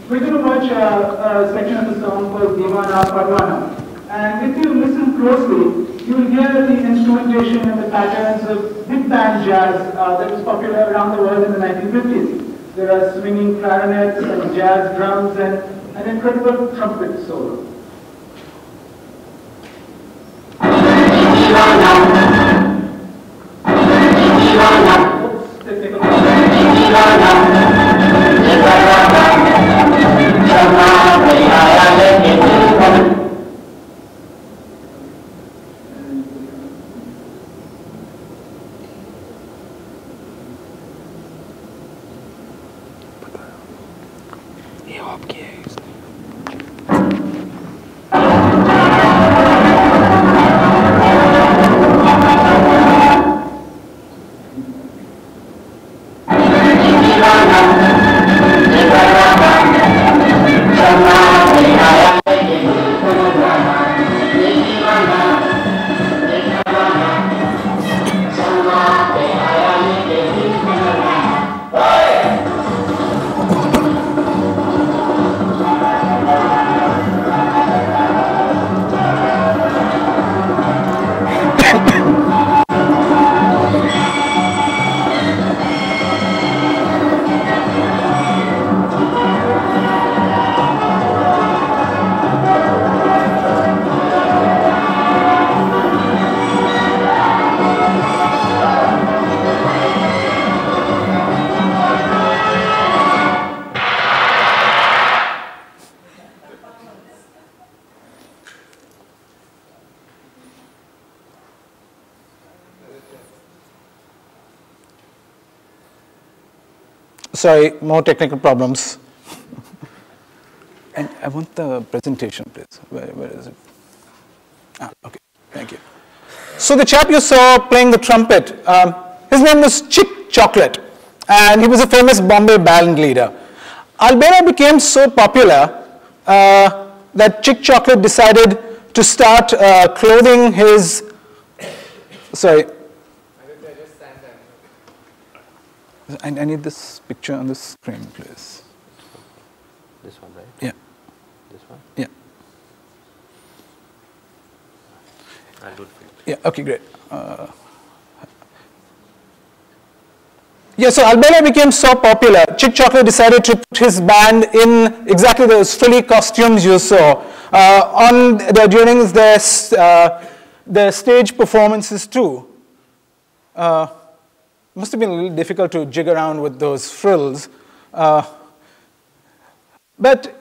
We're going to watch a section of the song called Divana Parwana. And if you listen closely, you will hear the instrumentation and the patterns of big band jazz that was popular around the world in the 1950s. There are swinging clarinets and jazz drums and an incredible trumpet solo. Oops, technical Sorry, more technical problems. And I want the presentation, please. Where is it? Ah, okay, thank you. So the chap you saw playing the trumpet, his name was Chick Chocolate, and he was a famous Bombay band leader. Albera became so popular that Chick Chocolate decided to start clothing his, sorry. I need this picture on the screen, please. This one, right? Yeah. This one? Yeah. I'll do it for you. Yeah, okay, great. Yeah, so Albera became so popular, Chick Chocolate decided to put his band in exactly those frilly costumes you saw during their stage performances too. Must have been a little difficult to jig around with those frills. But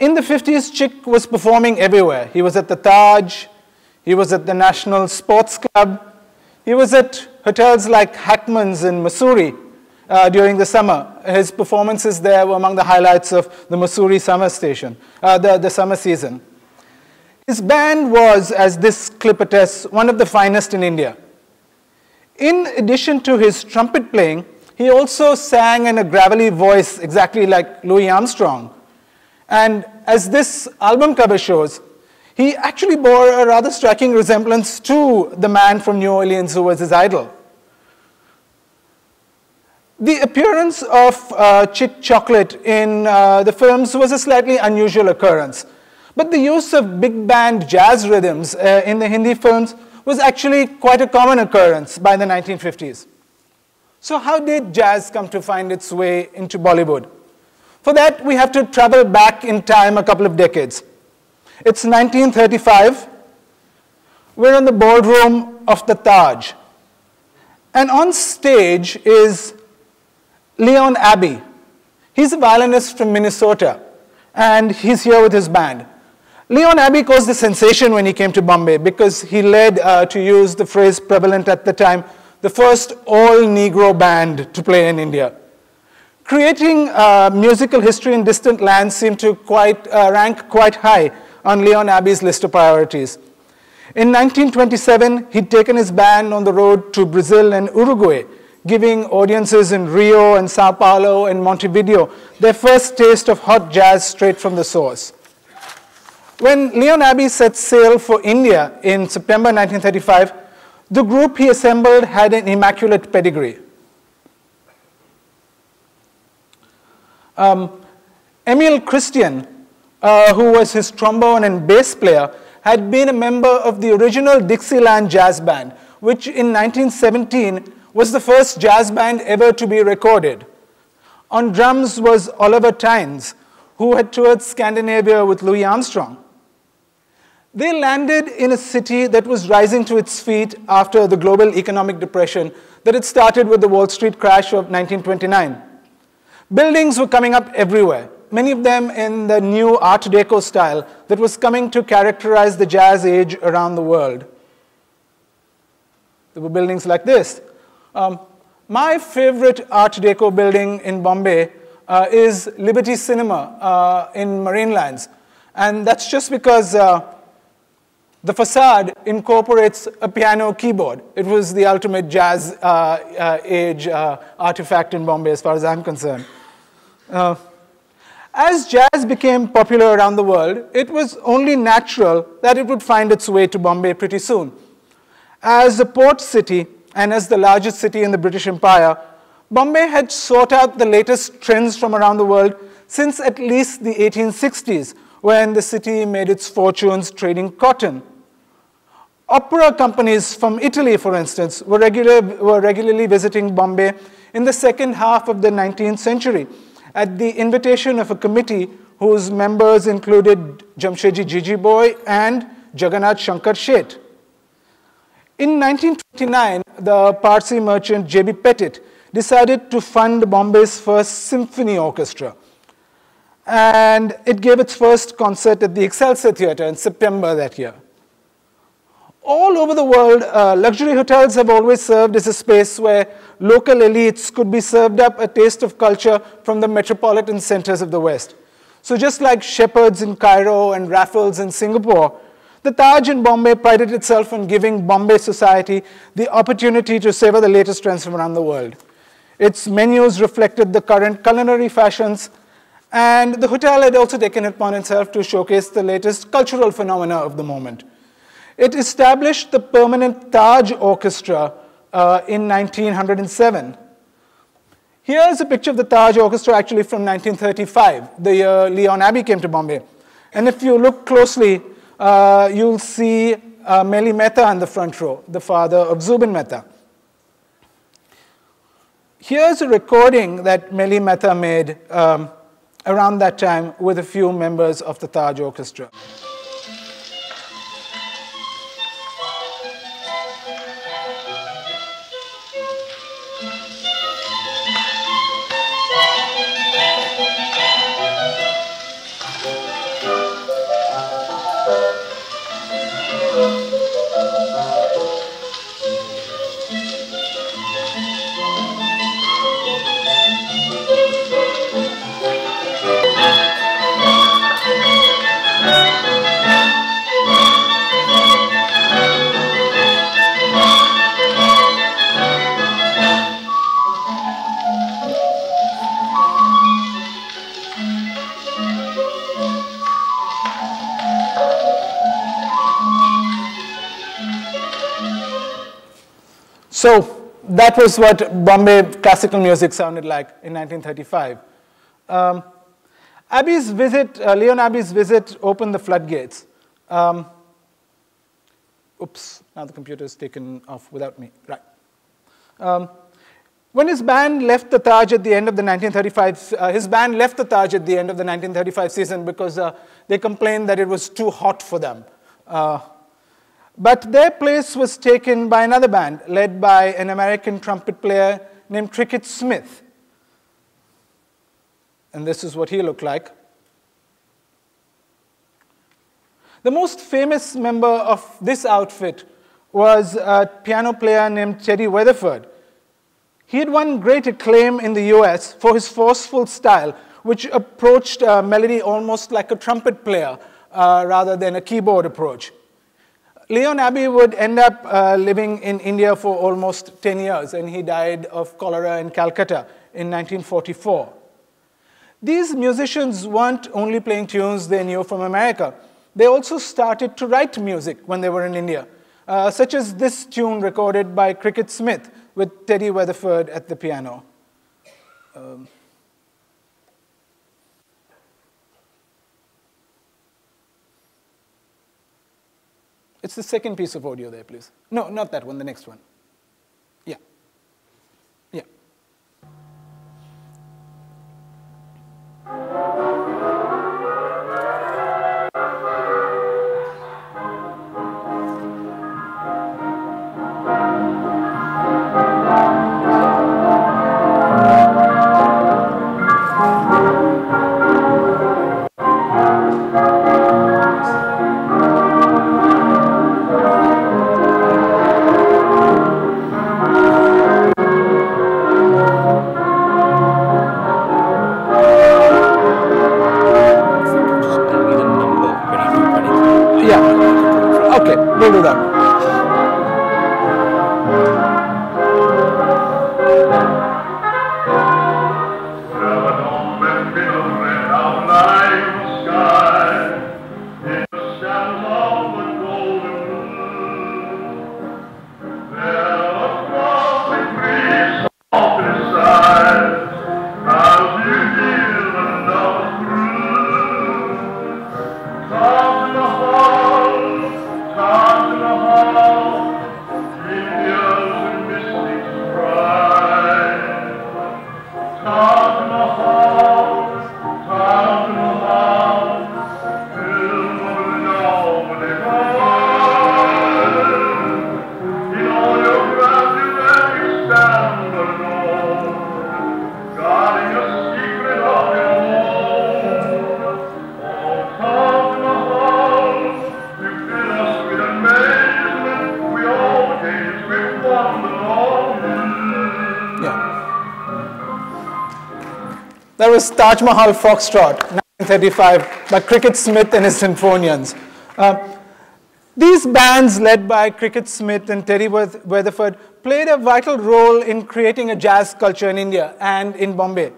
in the 50s, Chick was performing everywhere. He was at the Taj, he was at the National Sports Club, he was at hotels like Hackman's in Missouri during the summer. His performances there were among the highlights of the Missouri summer station, the summer season. His band was, as this clip attests, one of the finest in India. In addition to his trumpet playing, he also sang in a gravelly voice exactly like Louis Armstrong. And as this album cover shows, he actually bore a rather striking resemblance to the man from New Orleans who was his idol. The appearance of Chick Chocolate in the films was a slightly unusual occurrence. But the use of big band jazz rhythms in the Hindi films was actually quite a common occurrence by the 1950s. So how did jazz come to find its way into Bollywood? For that, we have to travel back in time a couple of decades. It's 1935. We're in the ballroom of the Taj. And on stage is Leon Abbey. He's a violinist from Minnesota, and he's here with his band. Leon Abbey caused a sensation when he came to Bombay because he led, to use the phrase prevalent at the time, the first all-Negro band to play in India. Creating musical history in distant lands seemed to rank quite high on Leon Abbey's list of priorities. In 1927, he'd taken his band on the road to Brazil and Uruguay, giving audiences in Rio and Sao Paulo and Montevideo their first taste of hot jazz straight from the source. When Leon Abbey set sail for India in September 1935, the group he assembled had an immaculate pedigree. Emil Christian who was his trombone and bass player, had been a member of the original Dixieland Jazz Band, which in 1917 was the first jazz band ever to be recorded. On drums was Oliver Tynes, who had toured Scandinavia with Louis Armstrong. They landed in a city that was rising to its feet after the global economic depression that had started with the Wall Street crash of 1929. Buildings were coming up everywhere, many of them in the new Art Deco style that was coming to characterize the jazz age around the world. There were buildings like this. My favorite Art Deco building in Bombay is Liberty Cinema in Marinelands. And that's just because the facade incorporates a piano keyboard. It was the ultimate jazz age artifact in Bombay as far as I'm concerned. As jazz became popular around the world, it was only natural that it would find its way to Bombay pretty soon. As a port city, and as the largest city in the British Empire, Bombay had sought out the latest trends from around the world since at least the 1860s, when the city made its fortunes trading cotton. Opera companies from Italy, for instance, were regularly visiting Bombay in the second half of the 19th century at the invitation of a committee whose members included Jamshedji Jijiboy and Jagannath Shankar Sheth. In 1929, the Parsi merchant J.B. Pettit decided to fund Bombay's first symphony orchestra. And it gave its first concert at the Excelsior Theatre in September that year. All over the world, luxury hotels have always served as a space where local elites could be served up a taste of culture from the metropolitan centers of the West. So just like Shepherds in Cairo and Raffles in Singapore, the Taj in Bombay prided itself on giving Bombay society the opportunity to savor the latest trends from around the world. Its menus reflected the current culinary fashions, and the hotel had also taken it upon itself to showcase the latest cultural phenomena of the moment. It established the permanent Taj Orchestra in 1907. Here's a picture of the Taj Orchestra actually from 1935, the year Leon Abbey came to Bombay. And if you look closely, you'll see Meli Mehta in the front row, the father of Zubin Mehta. Here's a recording that Meli Mehta made around that time with a few members of the Taj Orchestra. So that was what Bombay classical music sounded like in 1935. Leon Abbey's visit opened the floodgates. Oops, now the computer is taken off without me. Right. When his band left the Taj at the end of the 1935 season because they complained that it was too hot for them. But their place was taken by another band, led by an American trumpet player named Cricket Smith. And this is what he looked like. The most famous member of this outfit was a piano player named Teddy Weatherford. He had won great acclaim in the US for his forceful style, which approached melody almost like a trumpet player rather than a keyboard approach. Leon Abbey would end up living in India for almost 10 years, and he died of cholera in Calcutta in 1944. These musicians weren't only playing tunes they knew from America. They also started to write music when they were in India, such as this tune recorded by Cricket Smith with Teddy Weatherford at the piano. It's the second piece of audio there, please. No, not that one, the next one. Yeah. Yeah. Tell me the number 22, 23. Yeah. Okay, we'll do that. That was Taj Mahal Foxtrot, 1935, by Cricket Smith and his Symphonians. These bands, led by Cricket Smith and Terry Weatherford, played a vital role in creating a jazz culture in India and in Bombay.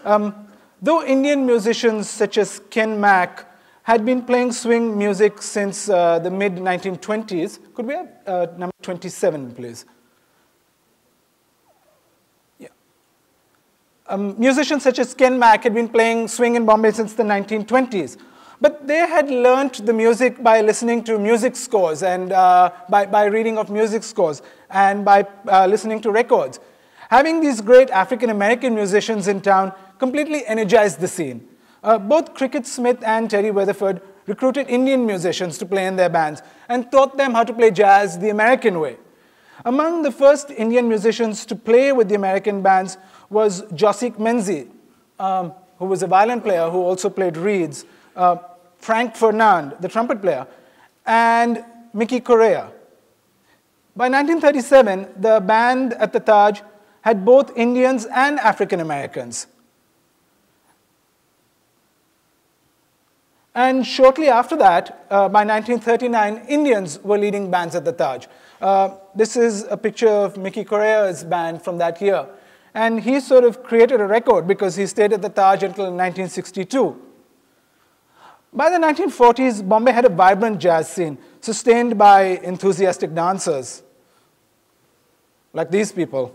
Though Indian musicians such as Ken Mack had been playing swing music since the mid-1920s, could we have number 27, please? Musicians such as Ken Mack had been playing swing in Bombay since the 1920s. But they had learnt the music by listening to music scores and by reading of music scores and by listening to records. Having these great African-American musicians in town completely energized the scene. Both Cricket Smith and Terry Weatherford recruited Indian musicians to play in their bands and taught them how to play jazz the American way. Among the first Indian musicians to play with the American bands was Josik Menzies, who was a violin player who also played reeds, Frank Fernandes, the trumpet player, and Mickey Corea. By 1937, the band at the Taj had both Indians and African Americans. And shortly after that, by 1939, Indians were leading bands at the Taj. This is a picture of Mickey Corea's band from that year. And he sort of created a record because he stayed at the Taj until 1962. By the 1940s, Bombay had a vibrant jazz scene, sustained by enthusiastic dancers, like these people.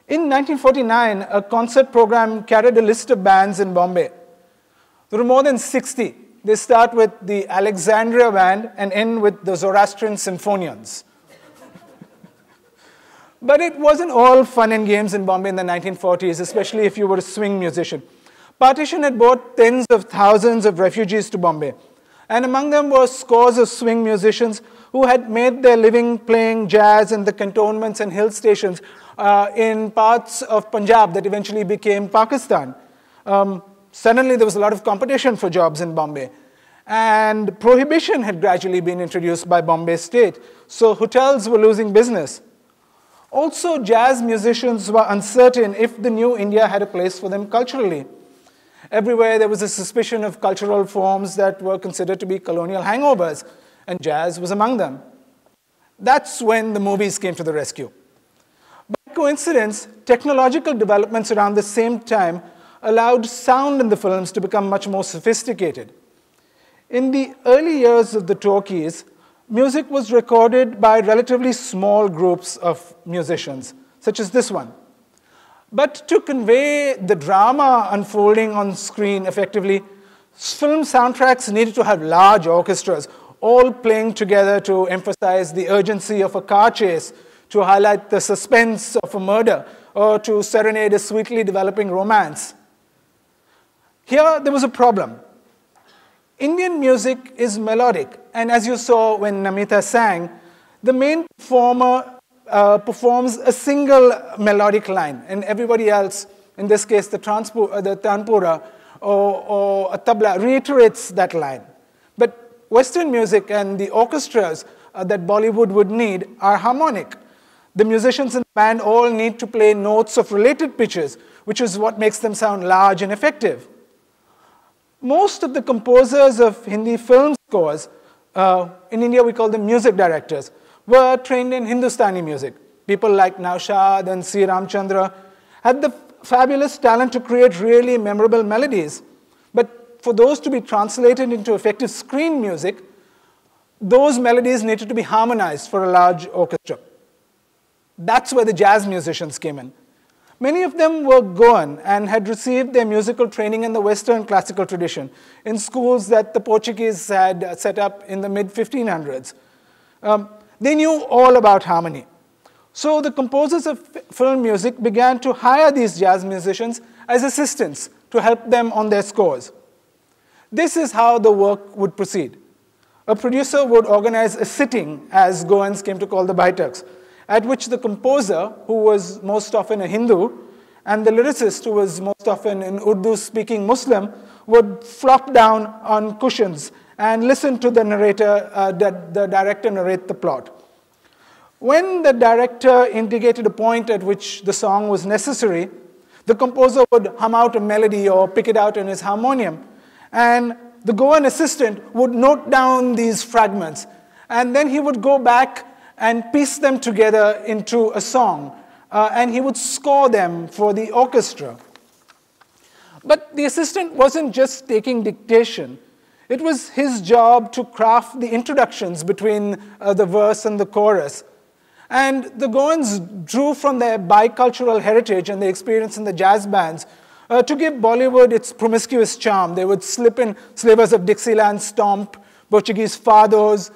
In 1949, a concert program carried a list of bands in Bombay. There were more than 60. They start with the Alexandria Band and end with the Zoroastrian Symphonians. But it wasn't all fun and games in Bombay in the 1940s, especially if you were a swing musician. Partition had brought tens of thousands of refugees to Bombay. And among them were scores of swing musicians who had made their living playing jazz in the cantonments and hill stations in parts of Punjab that eventually became Pakistan. Suddenly there was a lot of competition for jobs in Bombay. And prohibition had gradually been introduced by Bombay state, so hotels were losing business. Also, jazz musicians were uncertain if the new India had a place for them culturally. Everywhere there was a suspicion of cultural forms that were considered to be colonial hangovers, and jazz was among them. That's when the movies came to the rescue. By coincidence, technological developments around the same time allowed sound in the films to become much more sophisticated. In the early years of the talkies, music was recorded by relatively small groups of musicians, such as this one. But to convey the drama unfolding on screen effectively, film soundtracks needed to have large orchestras, all playing together to emphasize the urgency of a car chase, to highlight the suspense of a murder, or to serenade a sweetly developing romance. Here, there was a problem. Indian music is melodic, and as you saw when Namita sang, the main performer performs a single melodic line, and everybody else, in this case the tanpura or a tabla, reiterates that line. But Western music and the orchestras that Bollywood would need are harmonic. The musicians in the band all need to play notes of related pitches, which is what makes them sound large and effective. Most of the composers of Hindi film scores, in India we call them music directors, were trained in Hindustani music. People like Naushad and C. Ramchandra had the fabulous talent to create really memorable melodies. But for those to be translated into effective screen music, those melodies needed to be harmonized for a large orchestra. That's where the jazz musicians came in. Many of them were Goan and had received their musical training in the Western classical tradition in schools that the Portuguese had set up in the mid-1500s. They knew all about harmony. So the composers of film music began to hire these jazz musicians as assistants to help them on their scores. This is how the work would proceed. A producer would organize a sitting, as Goans came to call the Baitaks, at which the composer, who was most often a Hindu, and the lyricist, who was most often an Urdu-speaking Muslim, would flop down on cushions and listen to the narrator, the director narrate the plot. When the director indicated a point at which the song was necessary, the composer would hum out a melody or pick it out in his harmonium, and the Goan assistant would note down these fragments, and then he would go back and piece them together into a song, and he would score them for the orchestra. But the assistant wasn't just taking dictation. It was his job to craft the introductions between the verse and the chorus. And the Goans drew from their bicultural heritage and their experience in the jazz bands to give Bollywood its promiscuous charm. They would slip in slavers of Dixieland stomp, Portuguese fados,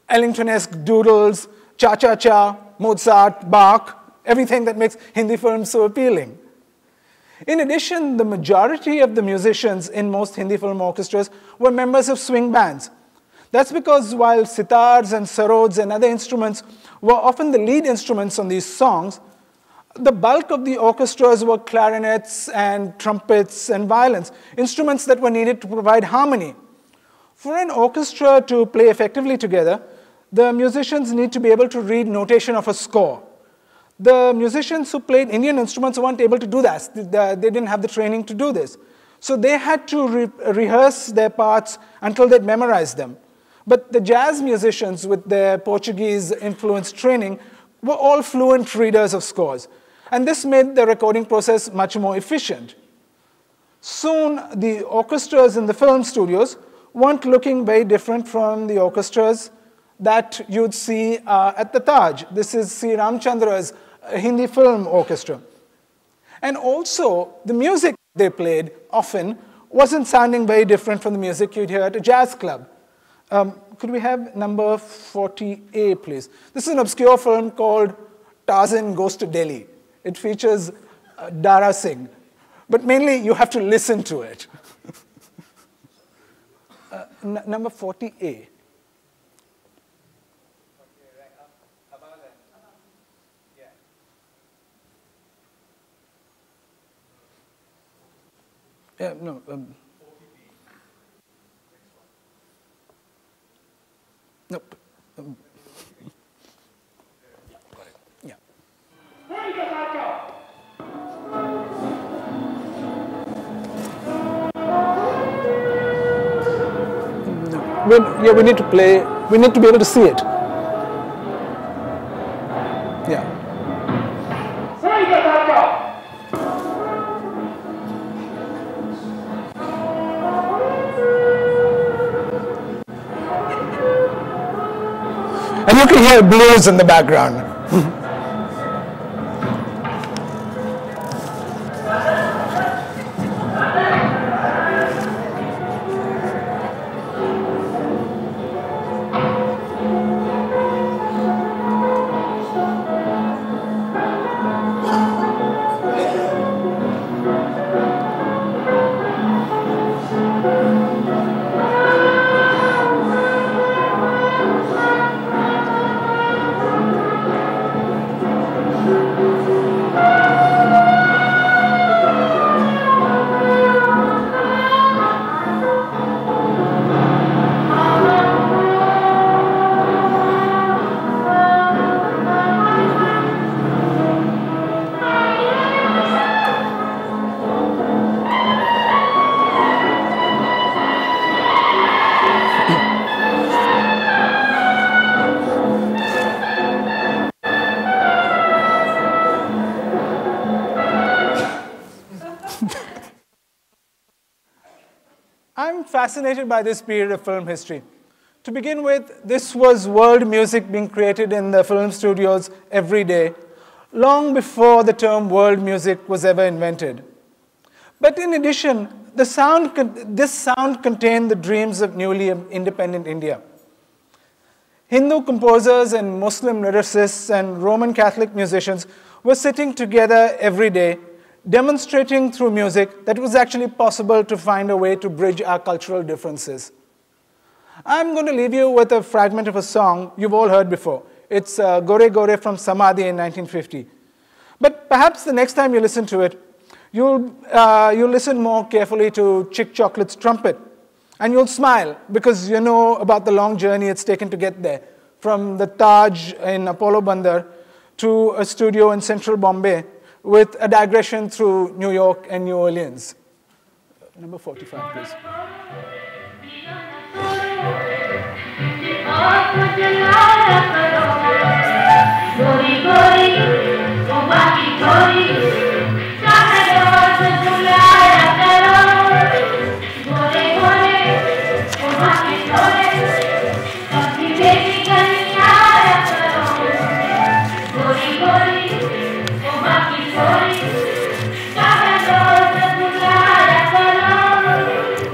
Ellington-esque doodles, cha-cha-cha, Mozart, Bach, everything that makes Hindi films so appealing. In addition, the majority of the musicians in most Hindi film orchestras were members of swing bands. That's because while sitars and sarods and other instruments were often the lead instruments on these songs, the bulk of the orchestras were clarinets and trumpets and violins, instruments that were needed to provide harmony. For an orchestra to play effectively together, the musicians need to be able to read notation of a score. The musicians who played Indian instruments weren't able to do that. They didn't have the training to do this. So they had to rehearse their parts until they'd memorized them. But the jazz musicians with their Portuguese-influenced training were all fluent readers of scores. And this made the recording process much more efficient. Soon, the orchestras in the film studios weren't looking very different from the orchestras that you'd see at the Taj. This is C. Ramchandra's Hindi film orchestra. And also, the music they played often wasn't sounding very different from the music you'd hear at a jazz club. Could we have number 40A, please? This is an obscure film called Tarzan Goes to Delhi. It features Dara Singh. But mainly, you have to listen to it. Number 40A. Yeah, no. Nope. Yeah. We need to play. We need to be able to see it. Yeah. And you can hear blues in the background. I'm fascinated by this period of film history. To begin with, this was world music being created in the film studios every day, long before the term world music was ever invented. But in addition, this sound contained the dreams of newly independent India. Hindu composers and Muslim lyricists and Roman Catholic musicians were sitting together every day, demonstrating through music that it was actually possible to find a way to bridge our cultural differences. I'm going to leave you with a fragment of a song you've all heard before. It's Gore Gore from Samadhi in 1950. But perhaps the next time you listen to it, you'll listen more carefully to Chick Chocolate's trumpet. And you'll smile because you know about the long journey it's taken to get there, from the Taj in Apollo Bandar to a studio in central Bombay with a digression through New York and New Orleans. Number 45, please.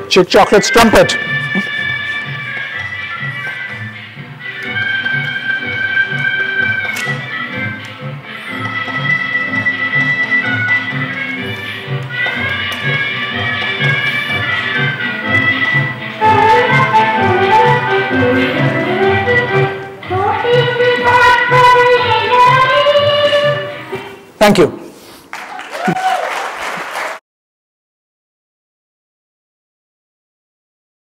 Chick Chocolate's trumpet. Thank you.